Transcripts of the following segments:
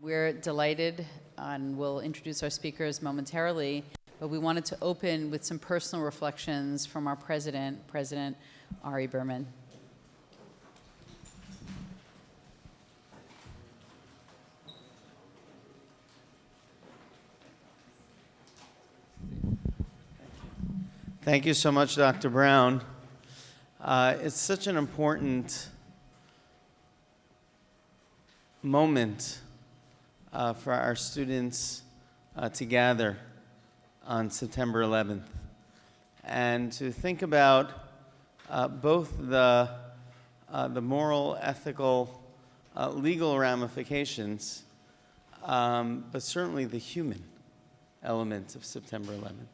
We're delighted, and we'll introduce our speakers momentarily, but we wanted to open with some personal reflections from our President Ari Berman. Thank you so much, Dr. Brown. It's such an important moment for our students to gather on September 11th and to think about both the moral, ethical, legal ramifications, but certainly the human element of September 11th.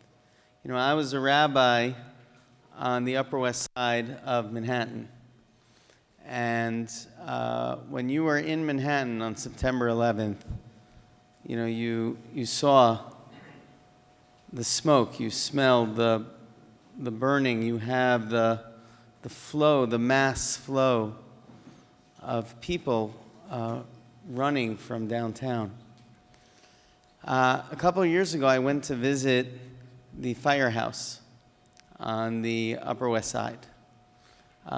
You know, I was a rabbi on the Upper West Side of Manhattan. And when you were in Manhattan on September 11th, you know, you saw the smoke, you smelled the burning, you have the flow, the mass flow of people running from downtown. A couple of years ago, I went to visit the firehouse on the Upper West Side.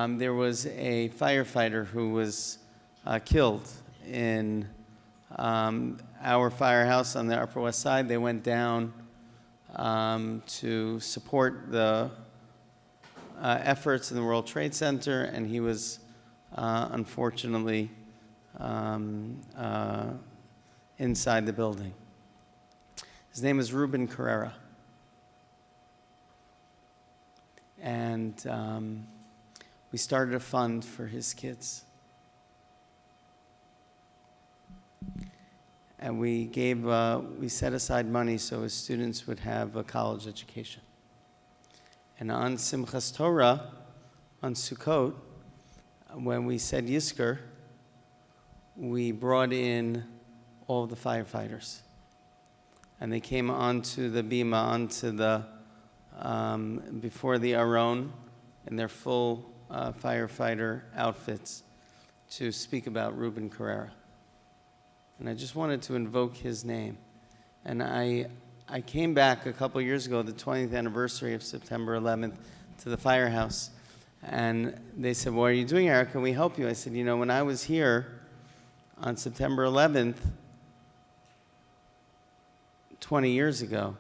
There was a firefighter who was killed in our firehouse on the Upper West Side. They went down to support the efforts in the World Trade Center, and he was unfortunately inside the building. His name is Ruben Carrera. And we started a fund for his kids. And we set aside money so his students would have a college education. And on Simchas Torah, on Sukkot, when we said Yizkor, we brought in all the firefighters. And they came onto the bima, onto the before the Aron in their full firefighter outfits to speak about Ruben Carrera. And I just wanted to invoke his name. And I came back a couple years ago, the 20th anniversary of September 11th, to the firehouse. And they said, "What are you doing, Eric? Can we help you?" I said, "You know, when I was here on September 11th, 20 years ago,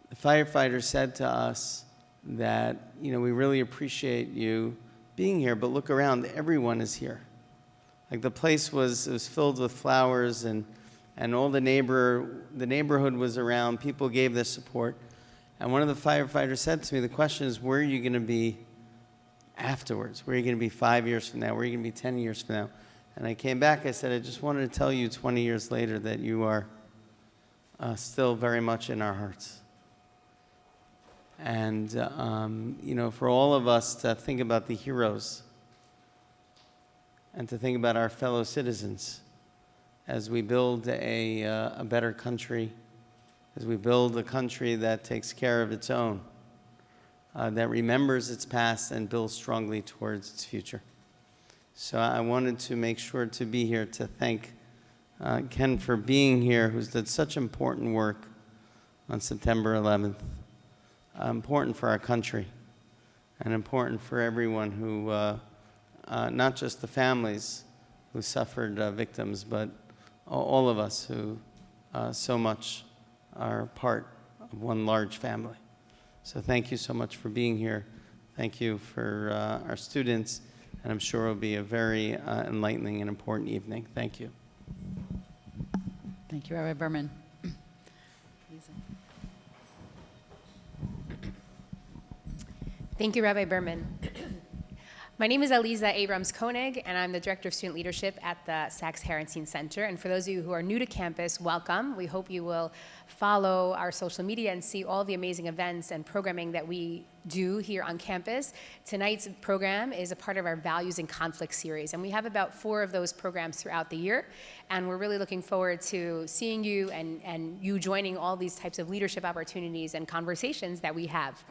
the firefighters said to us that, you know, we really appreciate you being here, but look around, everyone is here." Like the place was filled with flowers, and all the neighborhood was around. People gave their support. And one of the firefighters said to me, the question is, where are you going to be afterwards? Where are you going to be 5 years from now? Where are you going to be 10 years from now? And I came back, I said, I just wanted to tell you 20 years later that you are still very much in our hearts. And, you know, for all of us to think about the heroes and to think about our fellow citizens as we build a better country, as we build a country that takes care of its own, that remembers its past and builds strongly towards its future. So I wanted to make sure to be here to thank Ken for being here, who's did such important work on September 11th. Important for our country and important for everyone who, not just the families who suffered victims, but all of us who so much are part of one large family. So thank you so much for being here. Thank you for our students, and I'm sure it'll be a very enlightening and important evening. Thank you. Thank you, Rabbi Berman. Thank you, Rabbi Berman. My name is Aliza Abrams-Koenig, and I'm the Director of Student Leadership at the Sacks-Herenstein Center. And for those of you who are new to campus, welcome. We hope you will follow our social media and see all the amazing events and programming that we do here on campus. Tonight's program is a part of our Values and Conflict series, and we have about 4 of those programs throughout the year. And we're really looking forward to seeing you and you joining all these types of leadership opportunities and conversations that we have.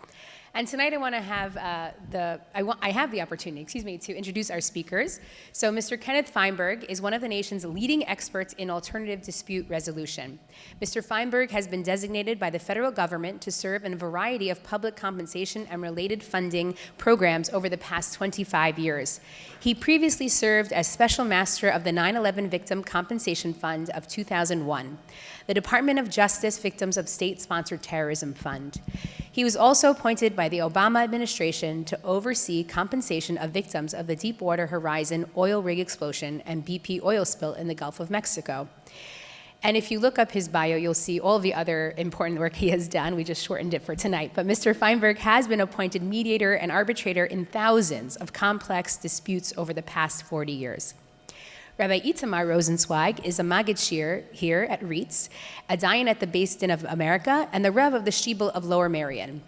And tonight I want to have I have the opportunity, to introduce our speakers. So Mr. Kenneth Feinberg is one of the nation's leading experts in alternative dispute resolution. Mr. Feinberg has been designated by the federal government to serve in a variety of public compensation and related funding programs over the past 25 years. He previously served as Special Master of the 9/11 Victim Compensation Fund of 2001, the Department of Justice Victims of State-Sponsored Terrorism Fund. He was also appointed by the Obama administration to oversee compensation of victims of the Deepwater Horizon oil rig explosion and BP oil spill in the Gulf of Mexico. And if you look up his bio, you'll see all the other important work he has done. We just shortened it for tonight. But Mr. Feinberg has been appointed mediator and arbitrator in thousands of complex disputes over the past 40 years. Rabbi Itamar Rosensweig is a Maggid Shir here at REITs, a Dayan at the Beis Din of America, and the Rev of the Shibul of Lower Merion.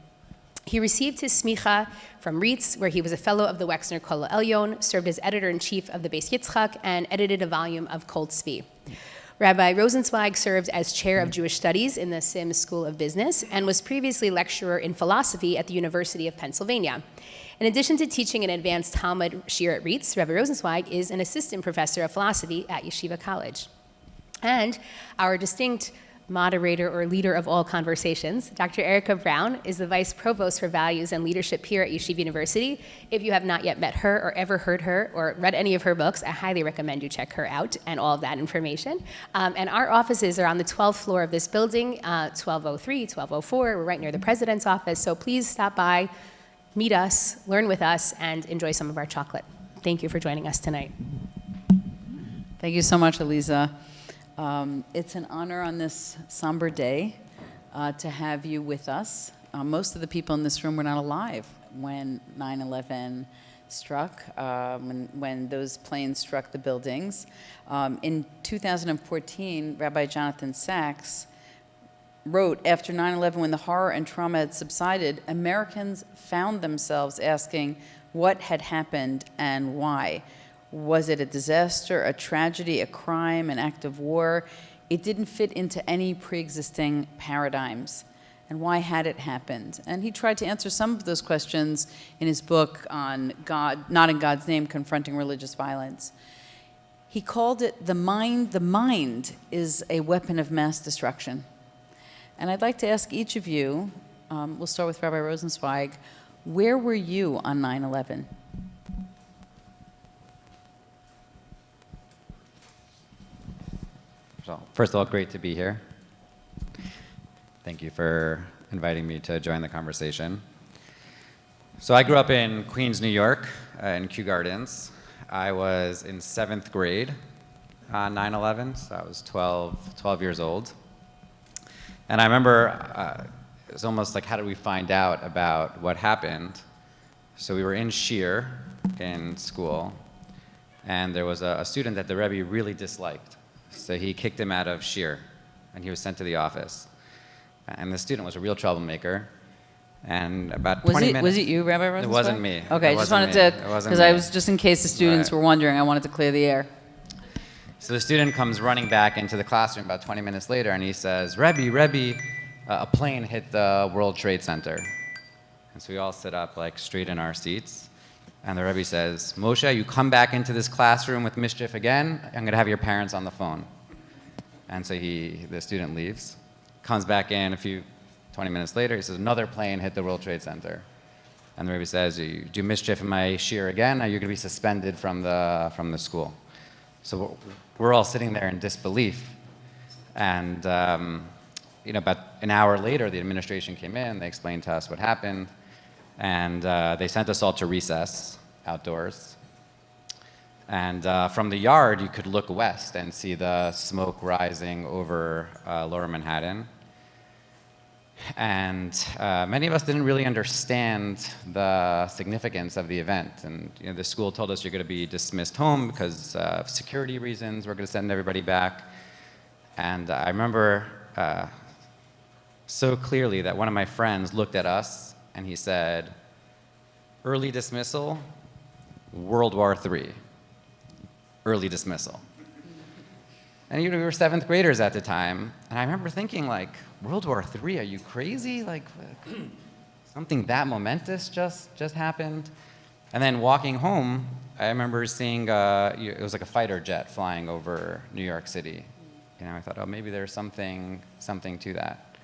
He received his smicha from REITs, where he was a fellow of the Wexner Kol Elyon, served as editor-in-chief of the Beis Yitzchak, and edited a volume of Kol Tzvi. Rabbi Rosensweig served as chair of Jewish Studies in the Sims School of Business and was previously lecturer in philosophy at the University of Pennsylvania. In addition to teaching an advanced Talmud Shir at REITs, Rabbi Rosensweig is an assistant professor of philosophy at Yeshiva College. And our distinct moderator or leader of all conversations, Dr. Erica Brown, is the Vice Provost for Values and Leadership here at Yeshiva University. If you have not yet met her or ever heard her or read any of her books, I highly recommend you check her out and all of that information. And our offices are on the 12th floor of this building, 1203, 1204. We're right near the president's office, so please stop by, meet us, learn with us, and enjoy some of our chocolate. Thank you for joining us tonight. Thank you so much, Eliza. It's an honor on this somber day to have you with us. Most of the people in this room were not alive when 9/11 struck, when those planes struck the buildings. In 2014, Rabbi Jonathan Sacks wrote, after 9/11, when the horror and trauma had subsided, Americans found themselves asking what had happened and why. Was it a disaster, a tragedy, a crime, an act of war? It didn't fit into any pre-existing paradigms. And why had it happened? And he tried to answer some of those questions in his book on God, Not in God's Name, Confronting Religious Violence. He called it the mind. The mind is a weapon of mass destruction. And I'd like to ask each of you, we'll start with Rabbi Rosensweig, where were you on 9/11? So, first of all, great to be here. Thank you for inviting me to join the conversation. So I grew up in Queens, New York, in Kew Gardens. I was in 7th grade on 9/11, so I was 12 years old. And I remember it was almost like, how did we find out about what happened? So we were in Shir in school, and there was a student that the Rebbe really disliked. So he kicked him out of Shir, and he was sent to the office. And the student was a real troublemaker. And about 20 minutes... Was it you, Rabbi Rosensweig? It wasn't me. Okay, I just wanted to, because I was, just in case the students were wondering, I wanted to clear the air. So the student comes running back into the classroom about 20 minutes later, and he says, Rebbe, a plane hit the World Trade Center. And so we all sit up like straight in our seats. And the Rebbe says, Moshe, you come back into this classroom with mischief again, I'm going to have your parents on the phone. And so the student leaves, comes back in 20 minutes later, he says, another plane hit the World Trade Center. And the Rebbe says, you do mischief in my shir again, or you're going to be suspended from the school. So we're all sitting there in disbelief. And about an hour later, the administration came in, they explained to us what happened. And they sent us all to recess outdoors. And from the yard, you could look west and see the smoke rising over Lower Manhattan. And many of us didn't really understand the significance of the event. And the school told us you're going to be dismissed home because of security reasons. We're going to send everybody back. And I remember so clearly that one of my friends looked at us and he said, early dismissal, World War III. Early dismissal. And we were 7th graders at the time, and I remember thinking, like, World War III, are you crazy? Like, something that momentous just happened. And then walking home, I remember seeing it was like a fighter jet flying over New York City. I thought, oh, maybe there's something to that.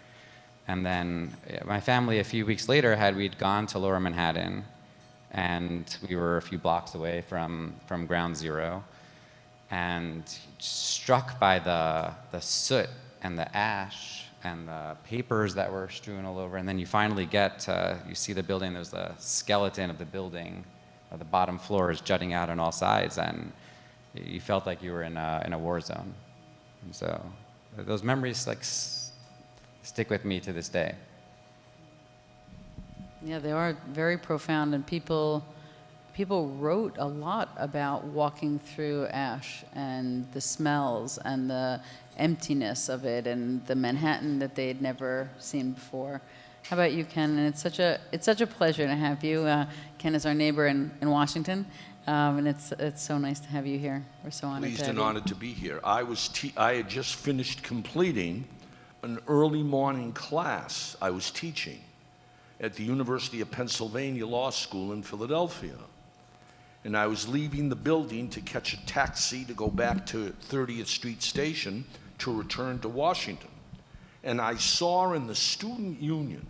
And then my family, a few weeks later, we'd gone to Lower Manhattan, and we were a few blocks away from Ground Zero, and struck by the soot and the ash and the papers that were strewn all over. And then you finally you see the building, there's the skeleton of the building, the bottom floor is jutting out on all sides, and you felt like you were in a war zone. And so those memories stick with me to this day. Yeah, they are very profound, and people wrote a lot about walking through ash and the smells and the emptiness of it and the Manhattan that they had never seen before. How about you, Ken? And it's such a pleasure to have you. Ken is our neighbor in Washington, and it's so nice to have you here. We're so honored. Pleased and honored to be here. I had just finished completing an early morning class I was teaching at the University of Pennsylvania Law School in Philadelphia. And I was leaving the building to catch a taxi to go back to 30th Street Station to return to Washington. And I saw in the Student Union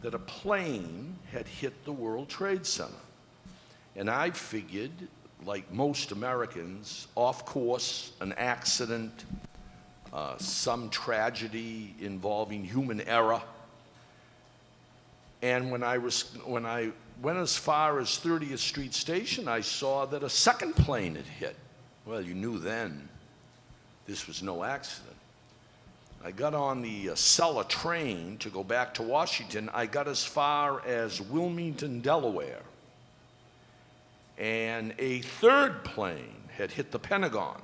that a plane had hit the World Trade Center. And I figured, like most Americans, off course, an accident, some tragedy involving human error. And when I went as far as 30th Street Station, I saw that a second plane had hit. Well, you knew then this was no accident. I got on the Acela train to go back to Washington. I got as far as Wilmington, Delaware. And a third plane had hit the Pentagon.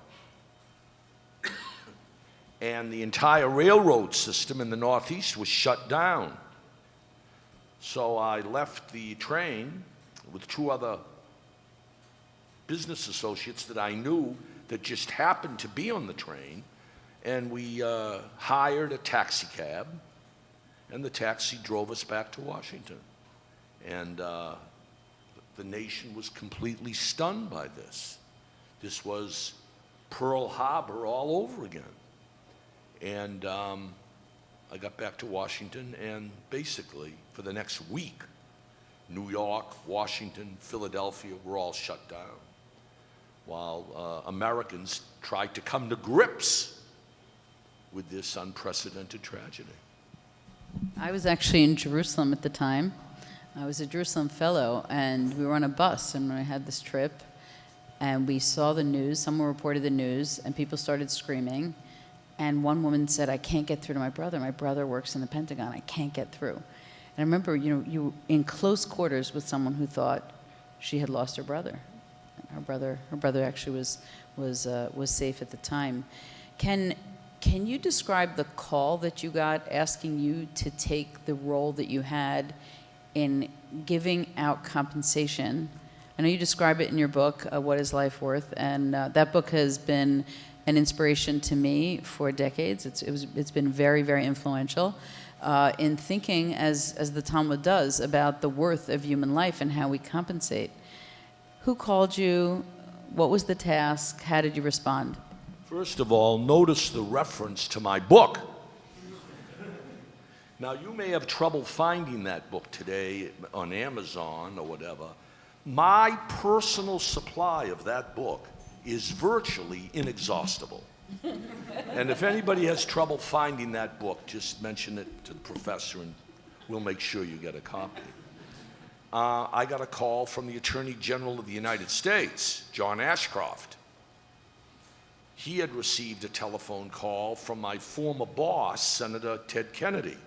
And the entire railroad system in the Northeast was shut down. So I left the train with two other business associates that I knew that just happened to be on the train, and we hired a taxi cab, and the taxi drove us back to Washington. And the nation was completely stunned by this. This was Pearl Harbor all over again. And I got back to Washington, and basically, for the next week, New York, Washington, Philadelphia were all shut down, while Americans tried to come to grips with this unprecedented tragedy. I was actually in Jerusalem at the time. I was a Jerusalem fellow, and we were on a bus, and I had this trip, and we saw the news. Someone reported the news, and people started screaming. And one woman said, "I can't get through to my brother. My brother works in the Pentagon. I can't get through." And I remember, you were in close quarters with someone who thought she had lost her brother. Her brother actually was safe at the time. Can you describe the call that you got asking you to take the role that you had in giving out compensation? I know you describe it in your book, What is Life Worth? And that book has been an inspiration to me for decades. It's been very, very influential in thinking, as the Talmud does, about the worth of human life and how we compensate. Who called you? What was the task? How did you respond? First of all, notice the reference to my book. Now, you may have trouble finding that book today on Amazon or whatever. My personal supply of that book is virtually inexhaustible. And if anybody has trouble finding that book, just mention it to the professor and we'll make sure you get a copy. I got a call from the Attorney General of the United States, John Ashcroft. He had received a telephone call from my former boss, Senator Ted Kennedy.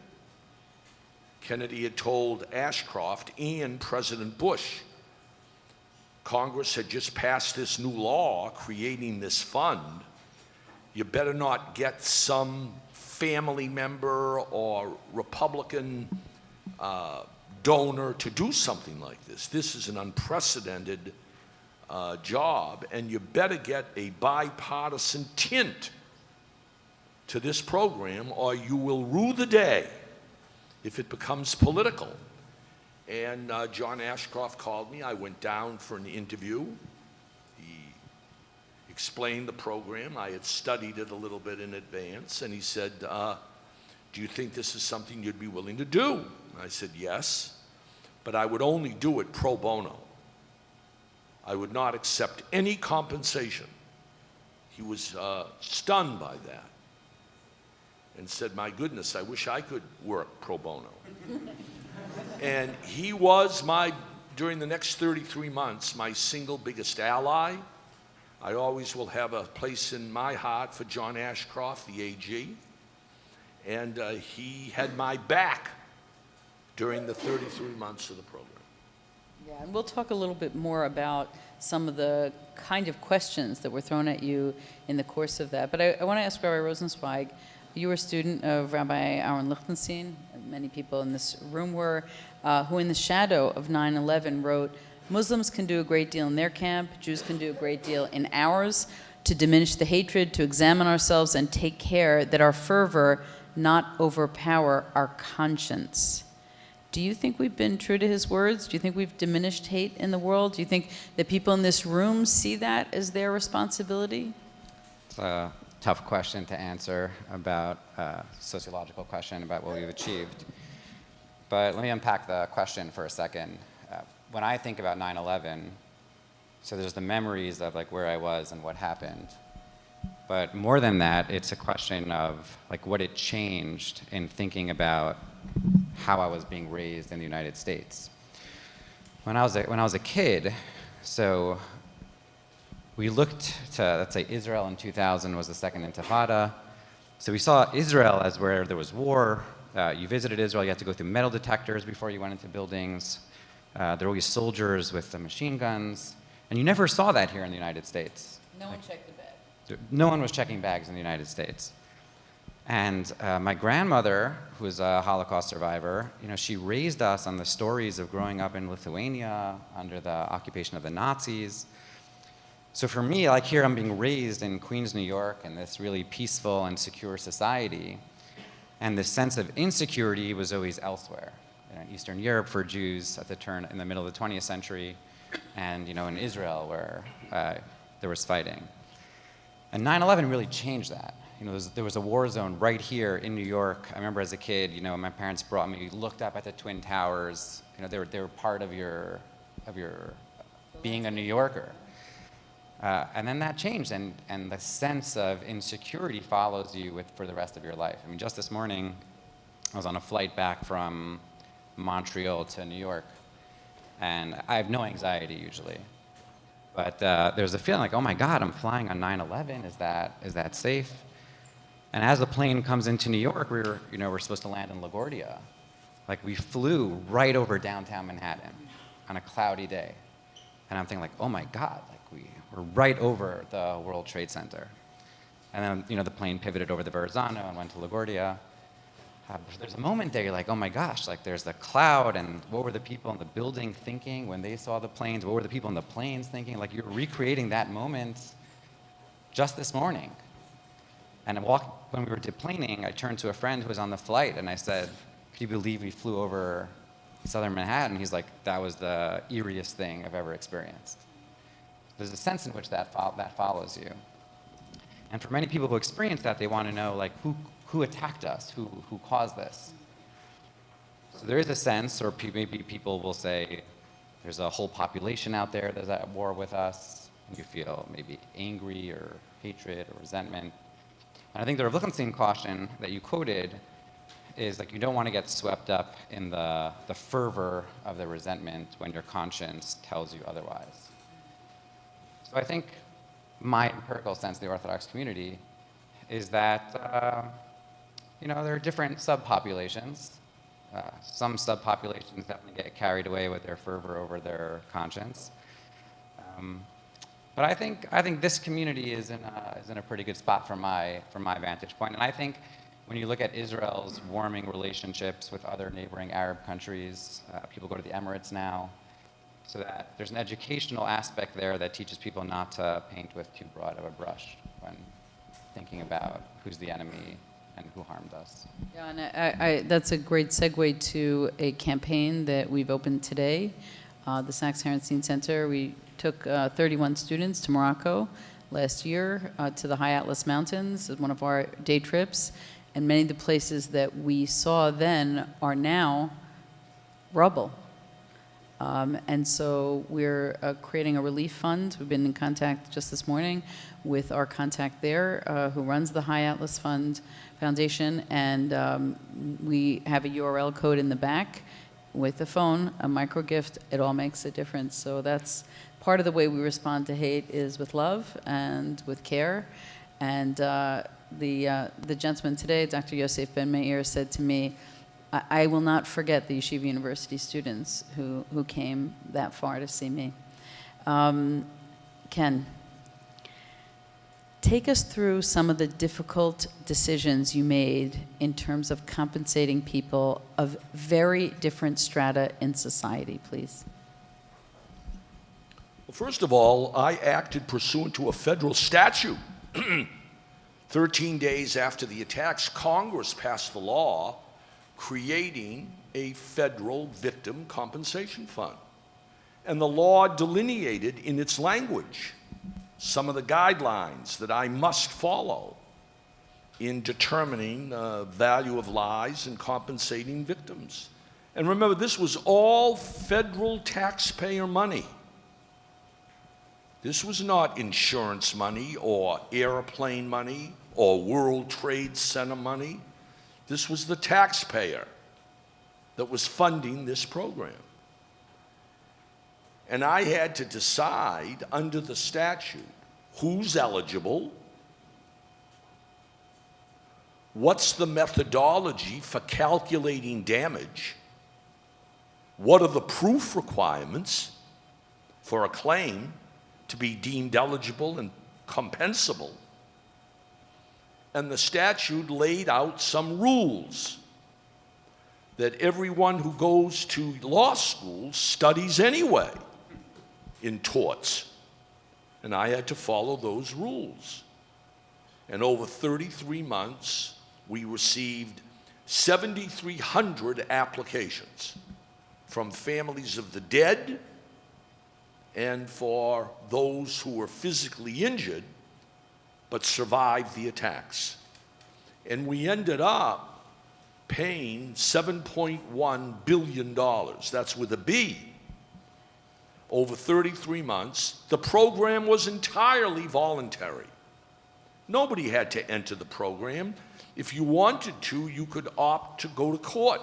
Kennedy had told Ashcroft and President Bush, Congress had just passed this new law creating this fund. You better not get some family member or Republican donor to do something like this. This is an unprecedented job, and you better get a bipartisan tint to this program, or you will rue the day if it becomes political And John Ashcroft called me. I went down for an interview. He explained the program. I had studied it a little bit in advance, and he said, do you think this is something you'd be willing to do? And I said, yes, but I would only do it pro bono. I would not accept any compensation. He was stunned by that and said, my goodness, I wish I could work pro bono. And he was during the next 33 months, my single biggest ally. I always will have a place in my heart for John Ashcroft, the AG. And he had my back during the 33 months of the program. Yeah, and we'll talk a little bit more about some of the kind of questions that were thrown at you in the course of that. But I want to ask Rabbi Rosensweig, you were a student of Rabbi Aaron Lichtenstein, many people in this room were, who in the shadow of 9/11 wrote, Muslims can do a great deal in their camp, Jews can do a great deal in ours, to diminish the hatred, to examine ourselves and take care that our fervor not overpower our conscience. Do you think we've been true to his words? Do you think we've diminished hate in the world? Do you think that people in this room see that as their responsibility? It's a tough question to answer about a sociological question about what we've achieved. But let me unpack the question for a second. When I think about 9/11, so there's the memories of like where I was and what happened. But more than that, it's a question of like what it changed in thinking about how I was being raised in the United States. When I was a kid, so we looked to, let's say Israel in 2000 was the second Intifada. So we saw Israel as where there was war. You visited Israel, you had to go through metal detectors before you went into buildings. There were always soldiers with the machine guns. And you never saw that here in the United States. No one checked the bag. No one was checking bags in the United States. And my grandmother, who was a Holocaust survivor, she raised us on the stories of growing up in Lithuania under the occupation of the Nazis. So for me, like here, I'm being raised in Queens, New York, in this really peaceful and secure society. And this sense of insecurity was always elsewhere. In Eastern Europe for Jews in the middle of the 20th century, and in Israel where there was fighting. And 9/11 really changed that. There was a war zone right here in New York. I remember as a kid, my parents brought me, looked up at the Twin Towers. They were part of your being a New Yorker. And then that changed, and the sense of insecurity follows you for the rest of your life. I mean, just this morning, I was on a flight back from Montreal to New York, and I have no anxiety usually. But there's a feeling like, oh my God, I'm flying on 9/11. Is that safe? And as the plane comes into New York, we're supposed to land in LaGuardia. Like we flew right over downtown Manhattan on a cloudy day, and I'm thinking like, oh my God, like we're right over the World Trade Center. And then the plane pivoted over the Verrazano and went to LaGuardia. There's a moment there, you're like, oh my gosh, like there's the cloud, and what were the people in the building thinking when they saw the planes? What were the people in the planes thinking? Like you're recreating that moment just this morning. And when we were deplaning, I turned to a friend who was on the flight, and I said, can you believe we flew over southern Manhattan? He's like, that was the eeriest thing I've ever experienced. There's a sense in which that follows you. And for many people who experience that, they want to know, like, who attacked us? Who caused this? So there is a sense, or maybe people will say, there's a whole population out there that's at war with us. And you feel maybe angry or hatred or resentment. And I think the Rav Lichtenstein caution that you quoted is like you don't want to get swept up in the fervor of the resentment when your conscience tells you otherwise. So I think my empirical sense of the Orthodox community is that there are different subpopulations. Some subpopulations definitely get carried away with their fervor over their conscience. But I think this community is in a pretty good spot from my vantage point. And I think when you look at Israel's warming relationships with other neighboring Arab countries, people go to the Emirates now, so that there's an educational aspect there that teaches people not to paint with too broad of a brush when thinking about who's the enemy and who harmed us. Yeah, and that's a great segue to a campaign that we've opened today. The Sacks-Herenstein Center, we took 31 students to Morocco last year to the High Atlas Mountains as one of our day trips. And many of the places that we saw then are now rubble. And so we're creating a relief fund. We've been in contact just this morning with our contact there who runs the High Atlas Foundation. And we have a URL code in the back with a phone, a micro gift. It all makes a difference. So that's part of the way we respond to hate is with love and with care. And the gentleman today, Dr. Yosef Ben Meir, said to me, I will not forget the Yeshiva University students who came that far to see me. Ken, take us through some of the difficult decisions you made in terms of compensating people of very different strata in society, please. Well, first of all, I acted pursuant to a federal statute. 13 days after the attacks, Congress passed the law creating a federal victim compensation fund. And the law delineated in its language some of the guidelines that I must follow in determining the value of lies and compensating victims. And remember, this was all federal taxpayer money. This was not insurance money or airplane money or World Trade Center money. This was the taxpayer that was funding this program. And I had to decide under the statute who's eligible, what's the methodology for calculating damage, what are the proof requirements for a claim to be deemed eligible and compensable. And the statute laid out some rules that everyone who goes to law school studies anyway in torts. And I had to follow those rules. And over 33 months, we received 7,300 applications from families of the dead and for those who were physically injured but survived the attacks. And we ended up paying $7.1 billion, that's with a B, over 33 months. The program was entirely voluntary. Nobody had to enter the program. If you wanted to, you could opt to go to court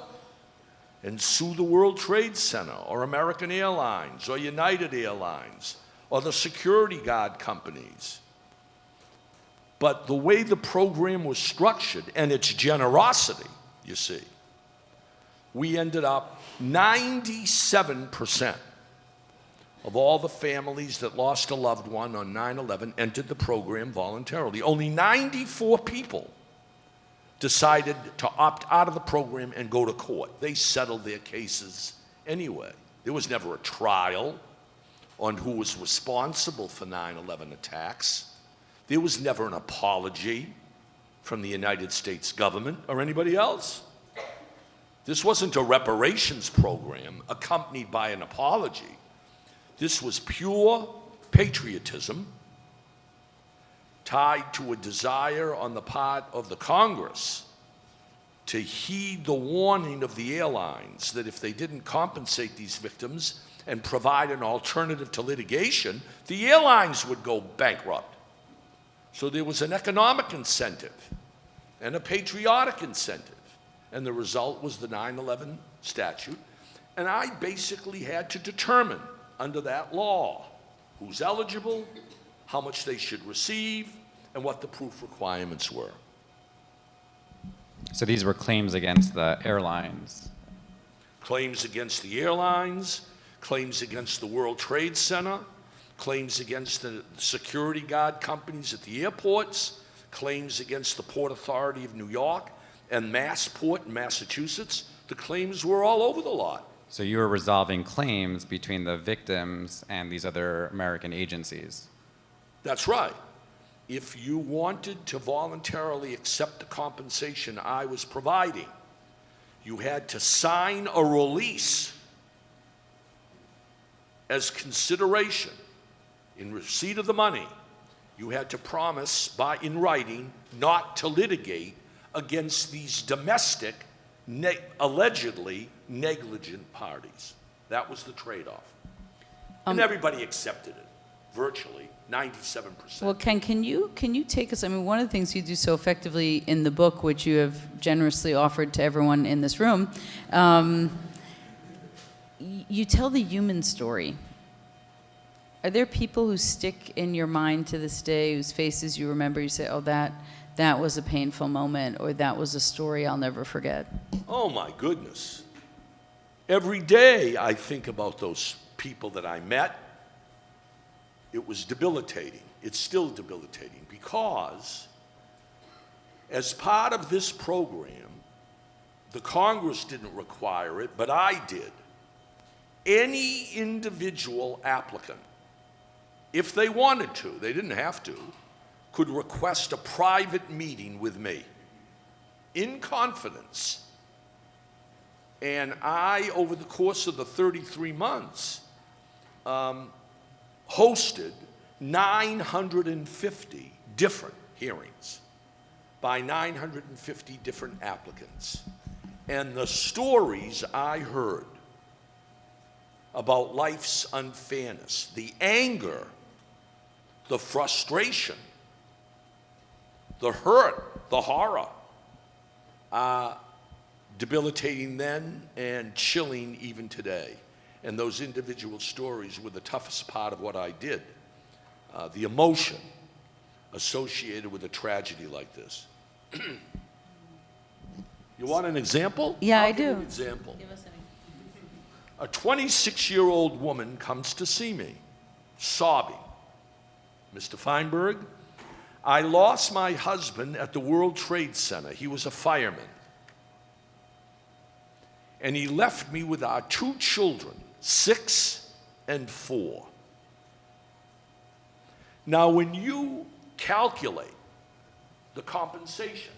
and sue the World Trade Center or American Airlines or United Airlines or the security guard companies. But the way the program was structured and its generosity, you see, we ended up 97% of all the families that lost a loved one on 9/11 entered the program voluntarily. Only 94 people decided to opt out of the program and go to court. They settled their cases anyway. There was never a trial on who was responsible for 9/11 attacks. There was never an apology from the United States government or anybody else. This wasn't a reparations program accompanied by an apology. This was pure patriotism tied to a desire on the part of the Congress to heed the warning of the airlines that if they didn't compensate these victims and provide an alternative to litigation, the airlines would go bankrupt. So there was an economic incentive and a patriotic incentive. And the result was the 9/11 statute. And I basically had to determine under that law who's eligible, how much they should receive, and what the proof requirements were. So these were claims against the airlines. Claims against the airlines, claims against the World Trade Center, claims against the security guard companies at the airports, claims against the Port Authority of New York and Massport in Massachusetts. The claims were all over the lot. So you were resolving claims between the victims and these other American agencies. That's right. if you wanted to voluntarily accept the compensation I was providing, you had to sign a release as consideration. In receipt of the money, you had to promise in writing not to litigate against these domestic, allegedly negligent parties. That was the trade-off. And everybody accepted it, virtually, 97%. Well, Ken, can you take us, I mean, one of the things you do so effectively in the book, which you have generously offered to everyone in this room, you tell the human story. Are there people who stick in your mind to this day, whose faces you remember, you say, oh, that was a painful moment, or that was a story I'll never forget? Oh, my goodness. Every day I think about those people that I met. It was debilitating. It's still debilitating because as part of this program, the Congress didn't require it, but I did. Any individual applicant, if they wanted to, they didn't have to, could request a private meeting with me in confidence. And I, over the course of the 33 months, hosted 950 different hearings by 950 different applicants. And the stories I heard about life's unfairness, the anger, the frustration, the hurt, the horror, debilitating then and chilling even today. And those individual stories were the toughest part of what I did. The emotion associated with a tragedy like this. You want an example? Yeah, I'll I give you do. an example. Give us an A 26-year-old woman comes to see me, sobbing. Mr. Feinberg, I lost my husband at the World Trade Center. He was a fireman. And he left me with our 2 children, 6 and 4. Now, when you calculate the compensation,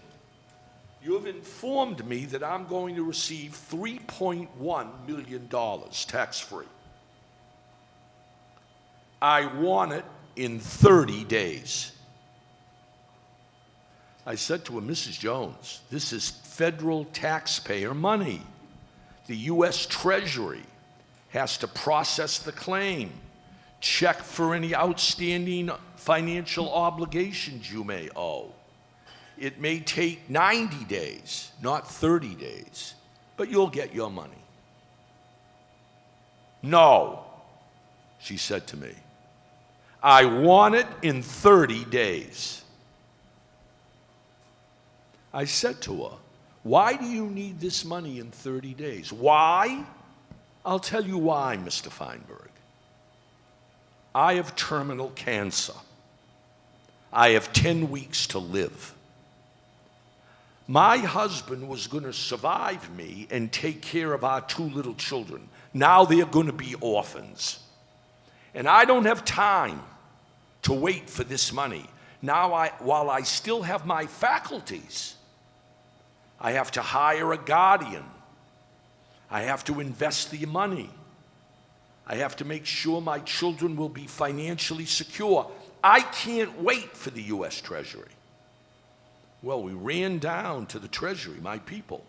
you have informed me that I'm going to receive $3.1 million tax-free. I want it in 30 days. I said to her, Mrs. Jones, this is federal taxpayer money. The U.S. Treasury has to process the claim, check for any outstanding financial obligations you may owe. It may take 90 days, not 30 days, but you'll get your money. No, she said to me. I want it in 30 days. I said to her, why do you need this money in 30 days? Why? I'll tell you why, Mr. Feinberg. I have terminal cancer. I have 10 weeks to live. My husband was going to survive me and take care of our 2 little children. Now they're going to be orphans. And I don't have time to wait for this money. Now, while I still have my faculties, I have to hire a guardian. I have to invest the money. I have to make sure my children will be financially secure. I can't wait for the U.S. Treasury. Well, we ran down to the Treasury, my people,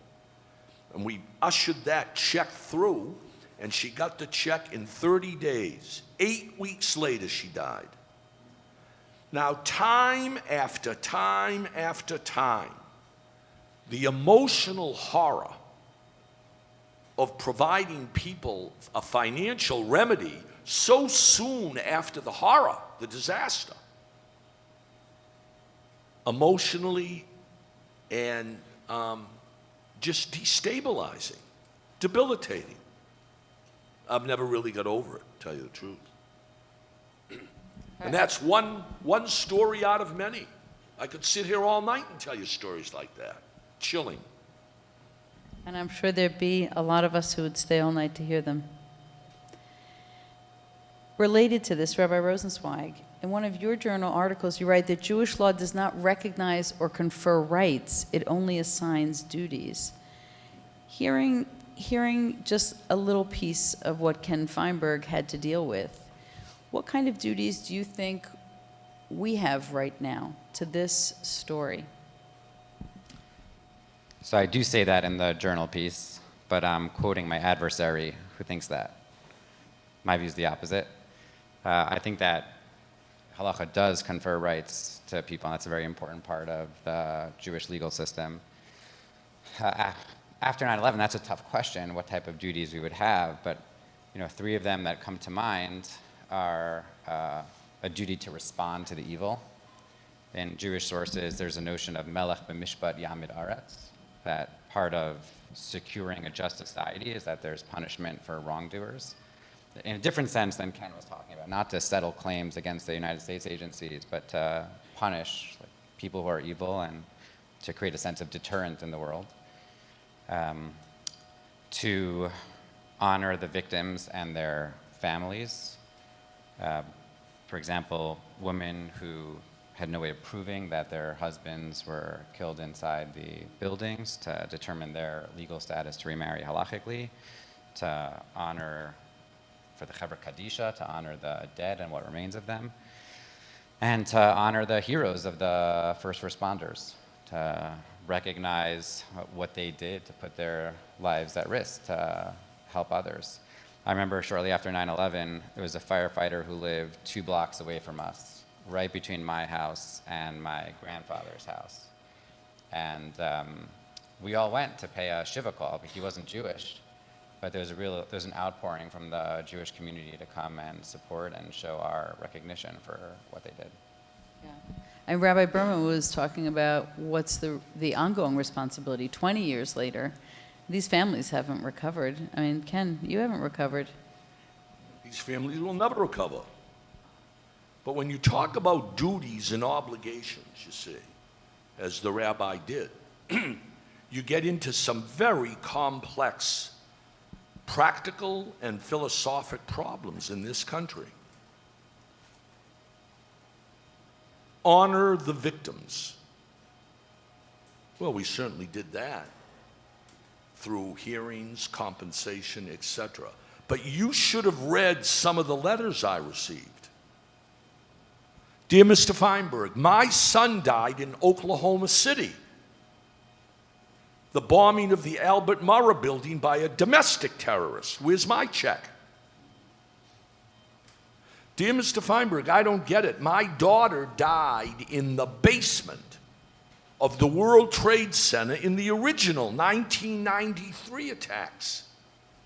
and we ushered that check through, and she got the check in 30 days. 8 weeks later, she died. Now, time after time after time, the emotional horror of providing people a financial remedy so soon after the horror, the disaster, emotionally and just destabilizing, debilitating. I've never really got over it, to tell you the truth. And that's one story out of many. I could sit here all night and tell you stories like that. Chilling. And I'm sure there'd be a lot of us who would stay all night to hear them. Related to this, Rabbi Rosensweig, in one of your journal articles, you write that Jewish law does not recognize or confer rights, it only assigns duties. Hearing just a little piece of what Ken Feinberg had to deal with, what kind of duties do you think we have right now to this story? So I do say that in the journal piece, but I'm quoting my adversary who thinks that. My view is the opposite. I think that halacha does confer rights to people, and that's a very important part of the Jewish legal system. After 9/11, that's a tough question, what type of duties we would have, but three of them that come to mind are a duty to respond to the evil. In Jewish sources, there's a notion of melech b'mishpat yamid aretz, that part of securing a just society is that there's punishment for wrongdoers. In a different sense than Ken was talking about, not to settle claims against the United States agencies, but to punish people who are evil and to create a sense of deterrent in the world. To honor the victims and their families. For example, women who had no way of proving that their husbands were killed inside the buildings, to determine their legal status to remarry halachically, to honor, for the Chevra Kadisha, to honor the dead and what remains of them, and to honor the heroes of the first responders, to recognize what they did to put their lives at risk to help others. I remember shortly after 9/11, there was a firefighter who lived 2 blocks away from us, right between my house and my grandfather's house. And we all went to pay a shiva call, but he wasn't Jewish. But there's an outpouring from the Jewish community to come and support and show our recognition for what they did. Yeah. And Rabbi Berman was talking about what's the ongoing responsibility 20 years later. These families haven't recovered. I mean, Ken, you haven't recovered. These families will never recover. But when you talk about duties and obligations, you see, as the rabbi did, you get into some very complex practical and philosophic problems in this country. Honor the victims. Well, we certainly did that through hearings, compensation, etc. But you should have read some of the letters I received. Dear Mr. Feinberg, my son died in Oklahoma City. The bombing of the Albert Murrah building by a domestic terrorist. Where's my check? Dear Mr. Feinberg, I don't get it. My daughter died in the basement of the World Trade Center in the original 1993 attacks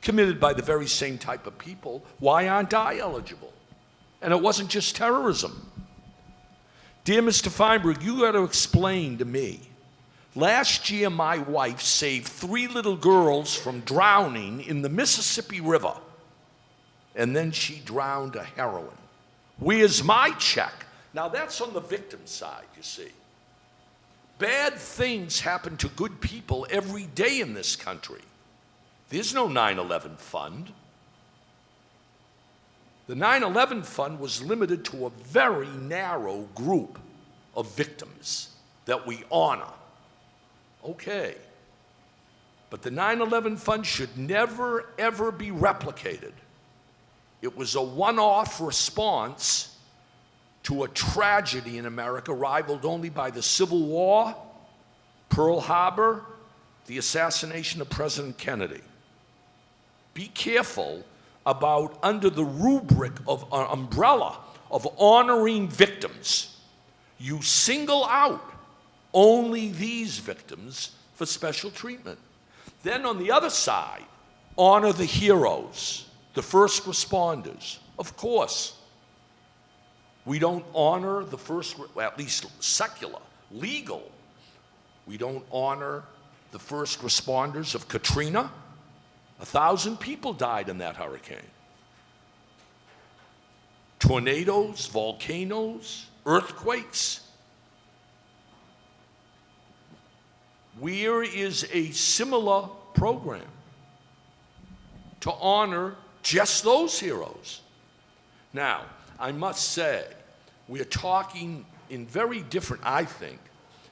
committed by the very same type of people. Why aren't I eligible? And it wasn't just terrorism. Dear Mr. Feinberg, you got to explain to me. Last year, my wife saved 3 little girls from drowning in the Mississippi River, and then she drowned of heroin. Where's my check? Now, that's on the victim side, you see. Bad things happen to good people every day in this country. There's no 9/11 fund. The 9/11 fund was limited to a very narrow group of victims that we honor. Okay. But the 9/11 fund should never, ever be replicated. It was a one-off response to a tragedy in America rivaled only by the Civil War, Pearl Harbor, the assassination of President Kennedy. Be careful about, under the rubric of an umbrella of honoring victims, you single out only these victims for special treatment. Then on the other side, honor the heroes, the first responders. Of course, we don't honor the first, well, at least secular, legal. We don't honor the first responders of Katrina. 1,000 people died in that hurricane. Tornadoes, volcanoes, earthquakes. Where is a similar program to honor just those heroes? Now, I must say We're talking in very different, I think,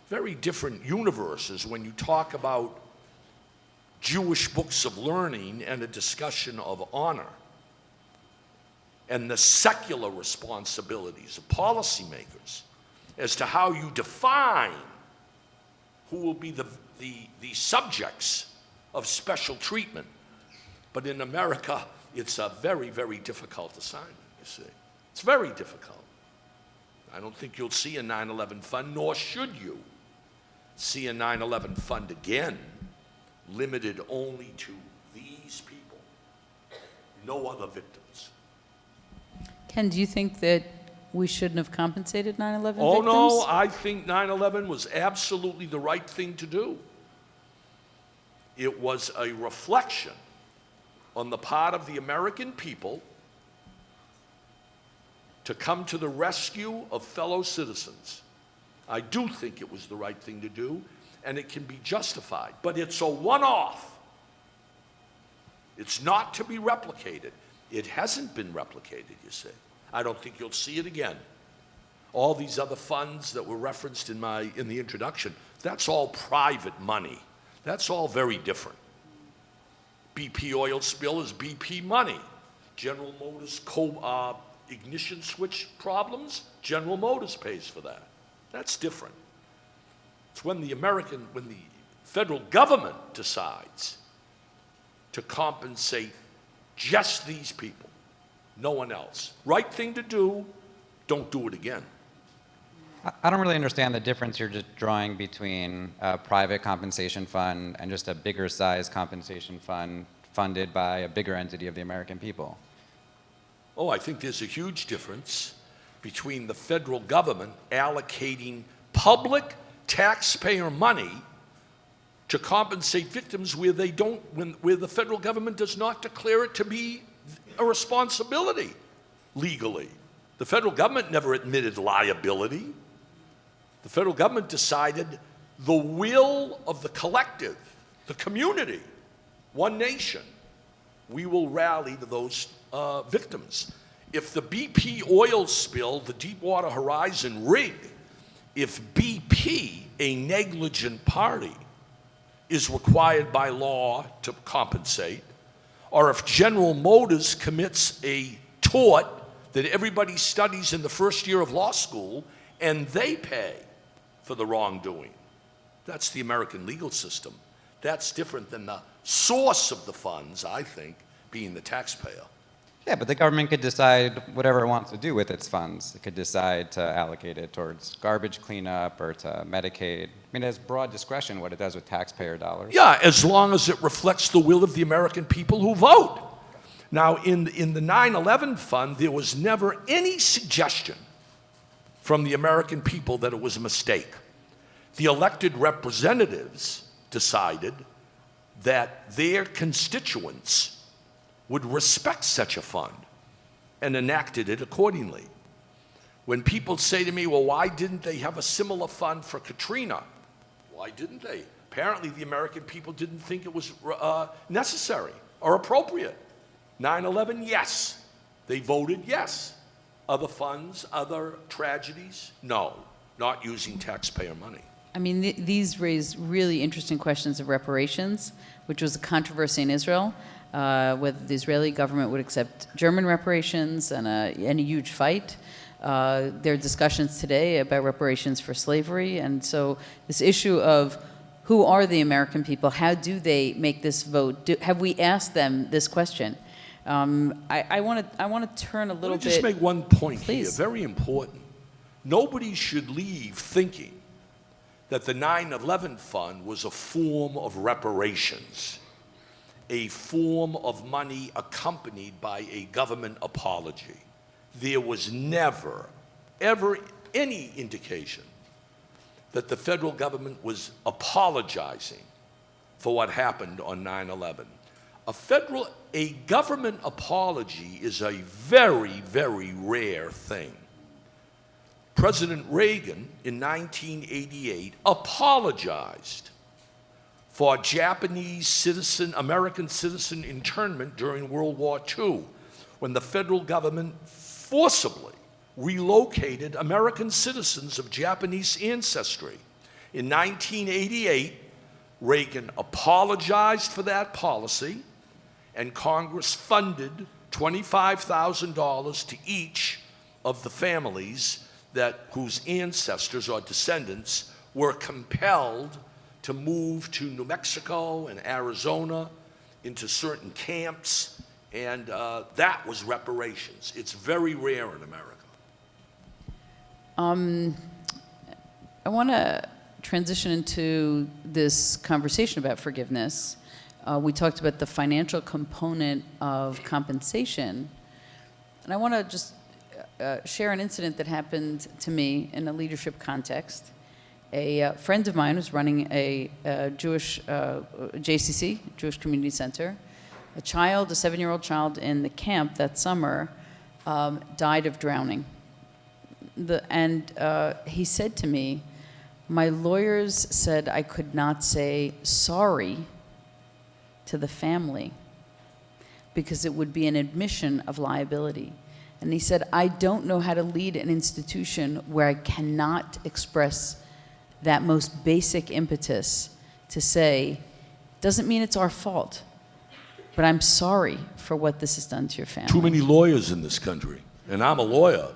very different universes when you talk about Jewish books of learning and a discussion of honor and the secular responsibilities of policymakers as to how you define who will be the subjects of special treatment. But in America, it's a very, very difficult assignment, you see. It's very difficult. I don't think you'll see a 9/11 fund, nor should you see a 9/11 fund again, limited only to these people, no other victims. Ken, do you think that we shouldn't have compensated 9/11 Oh, victims? no, I think 9/11 was absolutely the right thing to do. It was a reflection on the part of the American people to come to the rescue of fellow citizens. I do think it was the right thing to do, and it can be justified. But it's a one-off. It's not to be replicated. It hasn't been replicated, you see. I don't think you'll see it again. All these other funds that were referenced in the introduction, that's all private money. That's all very different. BP oil spill is BP money. General Motors ignition switch problems, General Motors pays for that. That's different. It's when the federal government decides to compensate just these people, no one else. Right thing to do, don't do it again. I don't really understand the difference you're just drawing between a private compensation fund and just a bigger size compensation fund funded by a bigger entity of the American people. Oh, I think there's a huge difference between the federal government allocating public taxpayer money to compensate victims where where the federal government does not declare it to be a responsibility legally. The federal government never admitted liability. The federal government decided the will of the collective, the community, one nation. We will rally to those victims. If the BP oil spill, the Deepwater Horizon rig, if BP, a negligent party, is required by law to compensate, or if General Motors commits a tort that everybody studies in the first year of law school and they pay for the wrongdoing, that's the American legal system. That's different than the source of the funds, I think, being the taxpayer. Yeah, but the government could decide whatever it wants to do with its funds. It could decide to allocate it towards garbage cleanup or to Medicaid. I mean, it has broad discretion what it does with taxpayer dollars. Yeah, as long as it reflects the will of the American people who vote. Now, in the 9/11 fund, there was never any suggestion from the American people that it was a mistake. The elected representatives decided that their constituents would respect such a fund and enacted it accordingly. When people say to me, well, why didn't they have a similar fund for Katrina? Why didn't they? Apparently the American people didn't think it was necessary or appropriate. 9/11, yes. They voted yes. Other funds, other tragedies, no. Not using taxpayer money. I mean, these raise really interesting questions of reparations, which was a controversy in Israel, whether the Israeli government would accept German reparations and a huge fight. There are discussions today about reparations for slavery. And so this issue of who are the American people? How do they make this vote? Have we asked them this question? I want to turn a little bit. Let me just make one point Please. here, very important. Nobody should leave thinking that the 9/11 fund was a form of reparations, a form of money accompanied by a government apology. There was never, ever any indication that the federal government was apologizing for what happened on 9/11. A government apology is a very, very rare thing. President Reagan in 1988 apologized for American citizen internment during World War II, when the federal government forcibly relocated American citizens of Japanese ancestry. In 1988, Reagan apologized for that policy, and Congress funded $25,000 to each of the families whose ancestors or descendants were compelled to move to New Mexico and Arizona into certain camps, and that was reparations. It's very rare in America. I want to transition into this conversation about forgiveness. We talked about the financial component of compensation, and I want to just share an incident that happened to me in a leadership context. A friend of mine was running a Jewish JCC, Jewish Community Center. A 7-year-old child in the camp that summer died of drowning. He said to me, my lawyers said I could not say sorry to the family because it would be an admission of liability. And he said, I don't know how to lead an institution where I cannot express that most basic impetus to say, doesn't mean it's our fault, but I'm sorry for what this has done to your family. Too many lawyers in this country, and I'm a lawyer.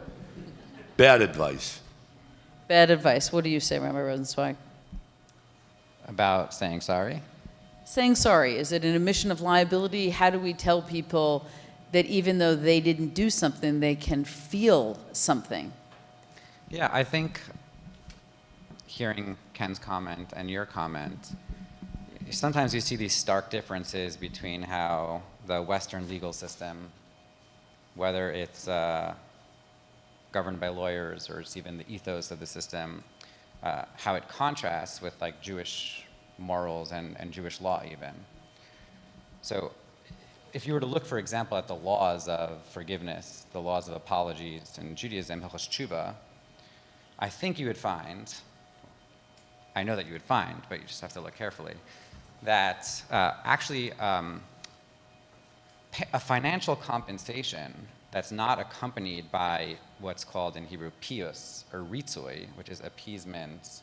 Bad advice. Bad advice. What do you say, Rabbi Rosensweig? About saying sorry? Saying sorry, is it an admission of liability? How do we tell people that even though they didn't do something, they can feel something? Yeah, I think hearing Ken's comment and your comment, sometimes you see these stark differences between how the Western legal system, whether it's governed by lawyers or it's even the ethos of the system, how it contrasts with like Jewish morals and Jewish law even. So if you were to look, for example, at the laws of forgiveness, the laws of apologies in Judaism, Hilchos Tshuva, I think you would find, I know that you would find, but you just have to look carefully, that actually a financial compensation that's not accompanied by what's called in Hebrew piyus or ritzui, which is appeasement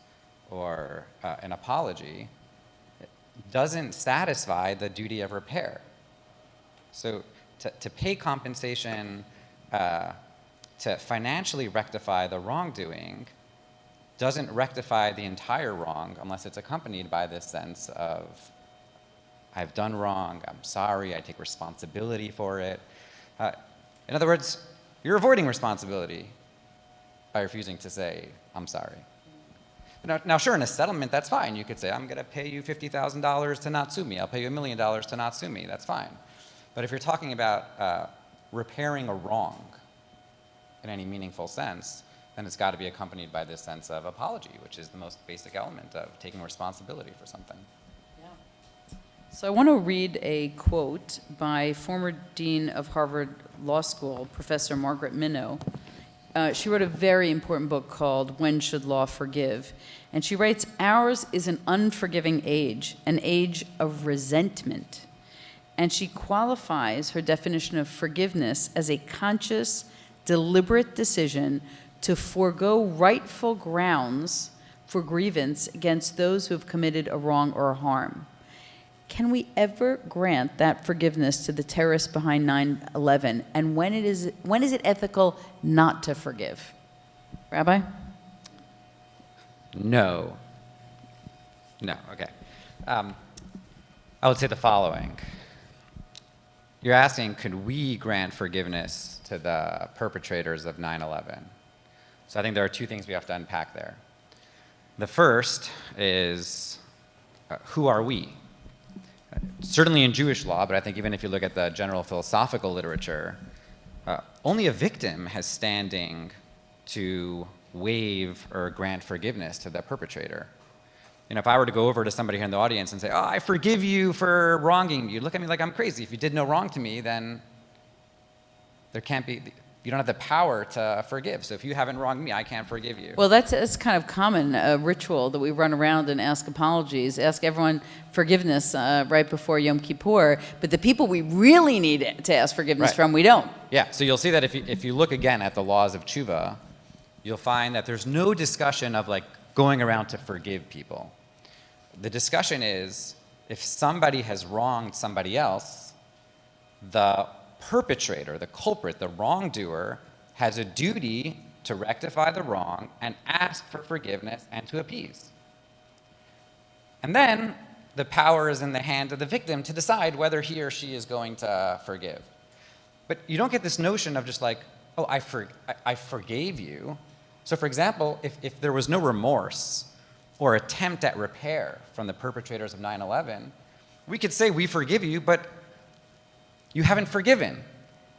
or an apology, doesn't satisfy the duty of repair. So to pay compensation to financially rectify the wrongdoing doesn't rectify the entire wrong unless it's accompanied by this sense of, I've done wrong, I'm sorry, I take responsibility for it. In other words, you're avoiding responsibility by refusing to say, I'm sorry. Now, sure, in a settlement, that's fine. You could say, I'm going to pay you $50,000 to not sue me. I'll pay you $1 million to not sue me. That's fine. But if you're talking about repairing a wrong in any meaningful sense, then it's got to be accompanied by this sense of apology, which is the most basic element of taking responsibility for something. So I want to read a quote by former Dean of Harvard Law School, Professor Margaret Minow. She wrote a very important book called When Should Law Forgive? And she writes, ours is an unforgiving age, an age of resentment. And she qualifies her definition of forgiveness as a conscious, deliberate decision to forego rightful grounds for grievance against those who have committed a wrong or a harm. Can we ever grant that forgiveness to the terrorists behind 9/11? And when is it ethical not to forgive? Rabbi? No. Okay. I would say the following. You're asking, could we grant forgiveness to the perpetrators of 9/11? So I think there are two things we have to unpack there. The first is, who are we? Certainly in Jewish law, but I think even if you look at the general philosophical literature, only a victim has standing to waive or grant forgiveness to the perpetrator. If I were to go over to somebody here in the audience and say, oh, I forgive you for wronging me, you'd look at me like I'm crazy. If you did no wrong to me, then there can't be, you don't have the power to forgive. So if you haven't wronged me, I can't forgive you. Well, that's kind of common ritual that we run around and ask apologies, ask everyone forgiveness right before Yom Kippur, but the people we really need to ask forgiveness Right. from, we don't. Yeah, so you'll see that if you look again at the laws of tshuva, you'll find that there's no discussion of like going around to forgive people. The discussion is if somebody has wronged somebody else, the perpetrator, the culprit, the wrongdoer, has a duty to rectify the wrong and ask for forgiveness and to appease. And then the power is in the hand of the victim to decide whether he or she is going to forgive. But you don't get this notion of just like, oh, I forgave you. So for example, if there was no remorse or attempt at repair from the perpetrators of 9/11, we could say we forgive you, but you haven't forgiven,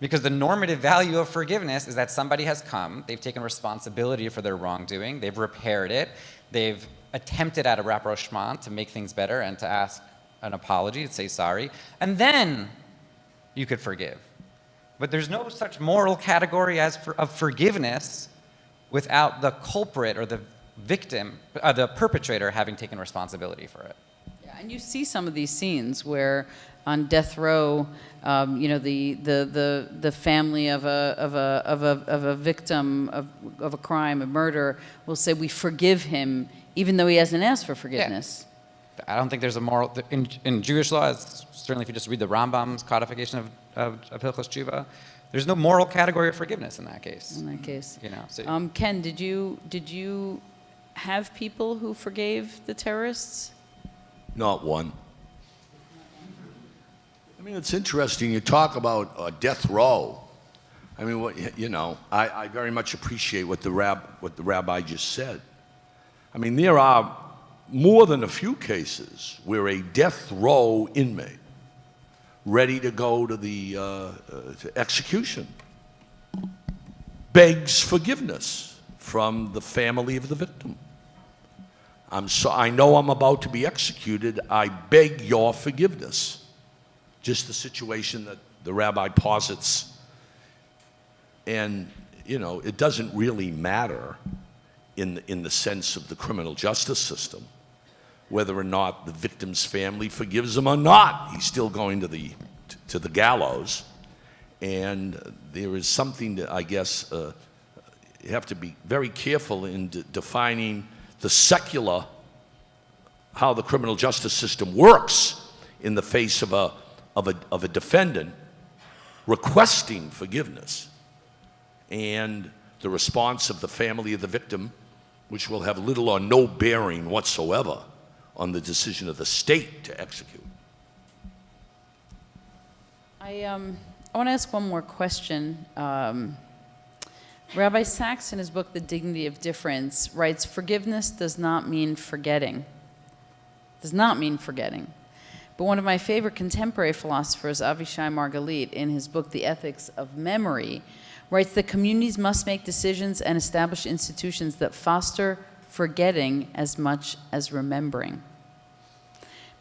because the normative value of forgiveness is that somebody has come, they've taken responsibility for their wrongdoing, they've repaired it, they've attempted at a rapprochement to make things better and to ask an apology, to say sorry, and then you could forgive. But there's no such moral category of forgiveness without the culprit or the victim, the perpetrator having taken responsibility for it. Yeah, and you see some of these scenes where on death row, the family of a victim of a crime, a murder, will say we forgive him even though he hasn't asked for forgiveness. Yeah. I don't think there's a moral in Jewish law. Certainly, if you just read the Rambam's codification of Hilchos Tshuva, there's no moral category of forgiveness in that case. In that case, So, Ken, did you have people who forgave the terrorists? Not one. I mean, it's interesting. You talk about death row. I mean, I very much appreciate what the rabbi just said. I mean, there are more than a few cases where a death row inmate ready to go to the to execution begs forgiveness from the family of the victim. I know I'm about to be executed. I beg your forgiveness. Just the situation that the rabbi posits. And, it doesn't really matter in the sense of the criminal justice system whether or not the victim's family forgives him or not. He's still going to the gallows. And there is something that I guess you have to be very careful in defining the secular, how the criminal justice system works in the face of a defendant requesting forgiveness and the response of the family of the victim, which will have little or no bearing whatsoever on the decision of the state to execute. I want to ask one more question. Rabbi Sacks, in his book, The Dignity of Difference, writes, forgiveness does not mean forgetting. Does not mean forgetting. But one of my favorite contemporary philosophers, Avishai Margalit, in his book, The Ethics of Memory, writes that communities must make decisions and establish institutions that foster forgetting as much as remembering.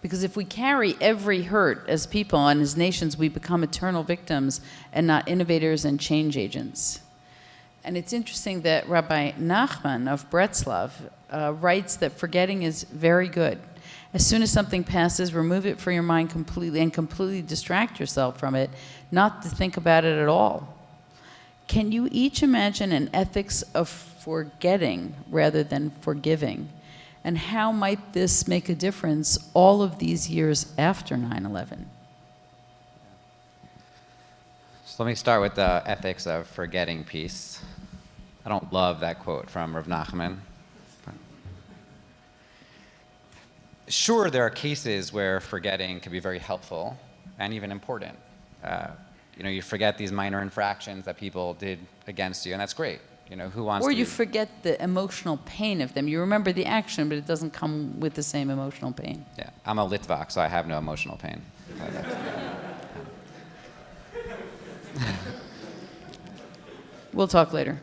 Because if we carry every hurt as people and as nations, we become eternal victims and not innovators and change agents. And it's interesting that Rabbi Nachman of Breslov writes that forgetting is very good. As soon as something passes, remove it from your mind completely and completely distract yourself from it, not to think about it at all. Can you each imagine an ethics of forgetting rather than forgiving? And how might this make a difference all of these years after 9/11? So let me start with the ethics of forgetting piece. I don't love that quote from Rav Nachman. Sure, there are cases where forgetting can be very helpful and even important. You forget these minor infractions that people did against you, and that's great. Who wants Or to... you forget the emotional pain of them. You remember the action, but it doesn't come with the same emotional pain. Yeah, I'm a Litvak, so I have no emotional pain. We'll talk later.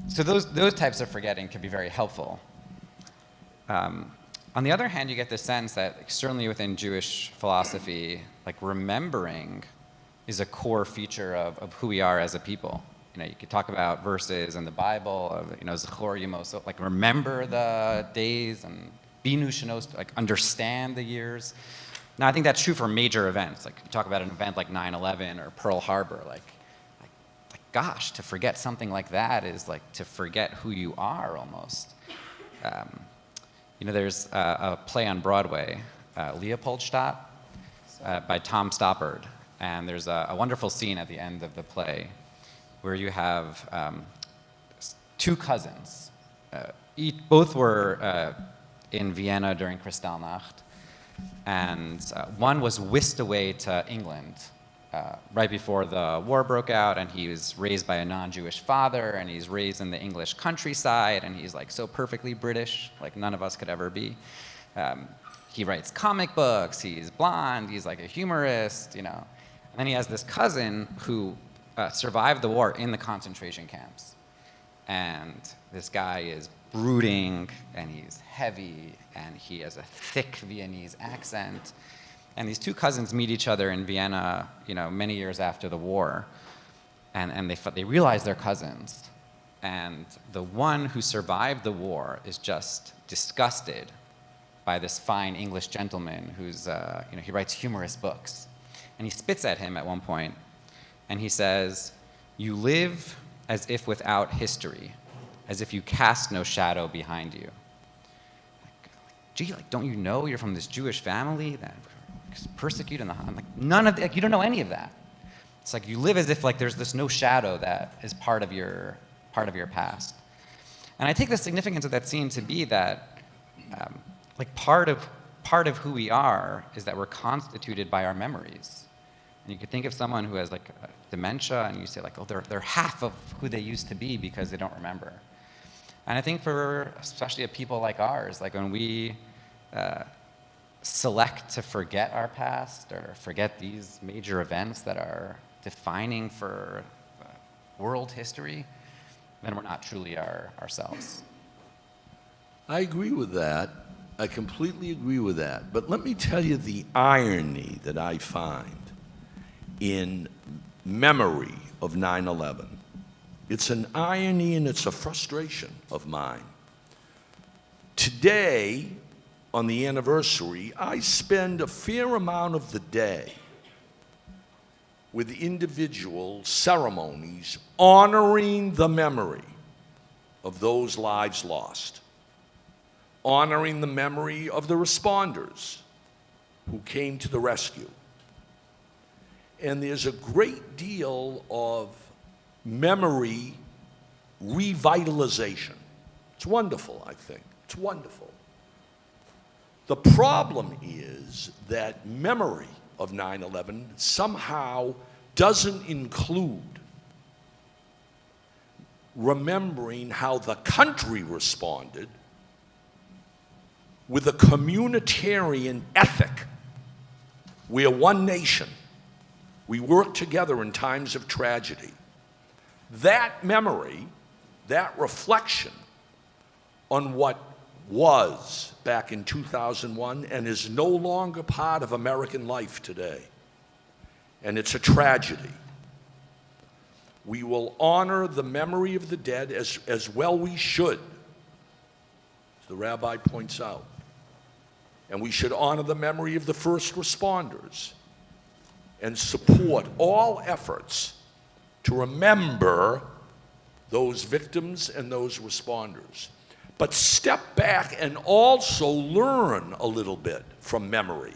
So those types of forgetting can be very helpful. On the other hand, you get the sense that certainly within Jewish philosophy, remembering is a core feature of who we are as a people. You could talk about verses in the Bible, Zechor Yemos, like remember the days, and Binu Shenos, like understand the years. Now, I think that's true for major events. Like, you talk about an event like 9/11 or Pearl Harbor, like gosh, to forget something like that is like to forget who you are almost. There's a play on Broadway, Leopoldstadt, by Tom Stoppard. And there's a wonderful scene at the end of the play where you have two cousins. Both were in Vienna during Kristallnacht. And one was whisked away to England right before the war broke out, and he was raised by a non-Jewish father, and he's raised in the English countryside, and he's like so perfectly British, like none of us could ever be. He writes comic books, he's blonde, he's like a humorist, And then he has this cousin who survived the war in the concentration camps. And this guy is brooding, and he's heavy, and he has a thick Viennese accent. And these two cousins meet each other in Vienna, many years after the war, and they realize they're cousins. And the one who survived the war is just disgusted by this fine English gentleman who's, he writes humorous books. And he spits at him at one point, and he says, "You live as if without history, as if you cast no shadow behind you." Gee, don't you know you're from this Jewish family that persecuted? None of you don't know any of that. It's like you live as if there's no shadow that is part of your past. And I take the significance of that scene to be that part of who we are is that we're constituted by our memories. And you could think of someone who has dementia, and you say they're half of who they used to be because they don't remember. And I think for especially a people like ours, when we select to forget our past or forget these major events that are defining for world history, then we're not truly ourselves. I agree with that. I completely agree with that. But let me tell you the irony that I find in memory of 9/11. It's an irony and it's a frustration of mine. Today, on the anniversary, I spend a fair amount of the day with individual ceremonies honoring the memory of those lives lost, honoring the memory of the responders who came to the rescue. And there's a great deal of memory revitalization. It's wonderful, I think. It's wonderful. The problem is that memory of 9/11 somehow doesn't include remembering how the country responded with a communitarian ethic. We are one nation. We work together in times of tragedy. That memory, that reflection on what was back in 2001 and is no longer part of American life today. And it's a tragedy. We will honor the memory of the dead as well we should, as the rabbi points out. And we should honor the memory of the first responders and support all efforts to remember those victims and those responders. But step back and also learn a little bit from memory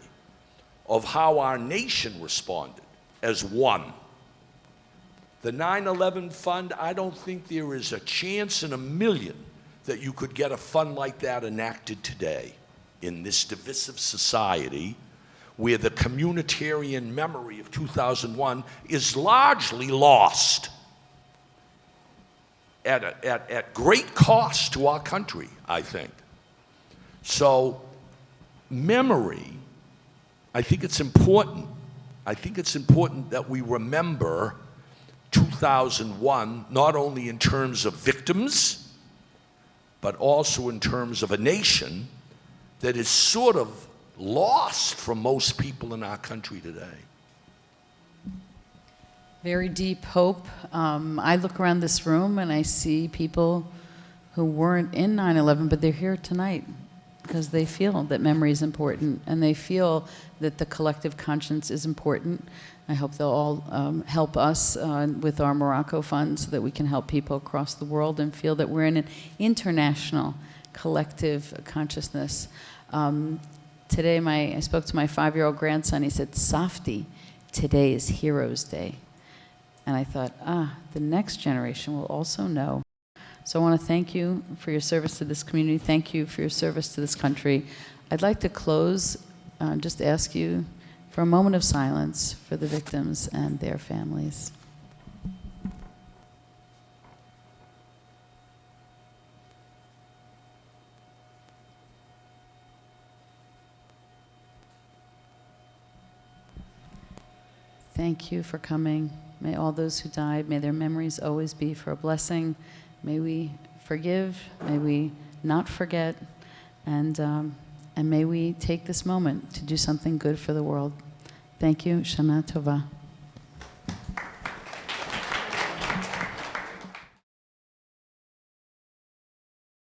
of how our nation responded as one. The 9/11 fund, I don't think there is a chance in a million that you could get a fund like that enacted today in this divisive society where the communitarian memory of 2001 is largely lost at great cost to our country, I think. So memory, I think it's important. I think it's important that we remember 2001, not only in terms of victims, but also in terms of a nation that is sort of lost from most people in our country today. Very deep hope. I look around this room and I see people who weren't in 9/11, but they're here tonight because they feel that memory is important and they feel that the collective conscience is important. I hope they'll all help us with our Morocco fund so that we can help people across the world and feel that we're in an international collective consciousness. Today, I spoke to my 5-year-old grandson. He said, Safti, today is Heroes Day. And I thought, the next generation will also know. So I want to thank you for your service to this community. Thank you for your service to this country. I'd like to close, just ask you for a moment of silence for the victims and their families. Thank you for coming. May all those who died, may their memories always be for a blessing. May we forgive, may we not forget, and may we take this moment to do something good for the world. Thank you. Shana Tova.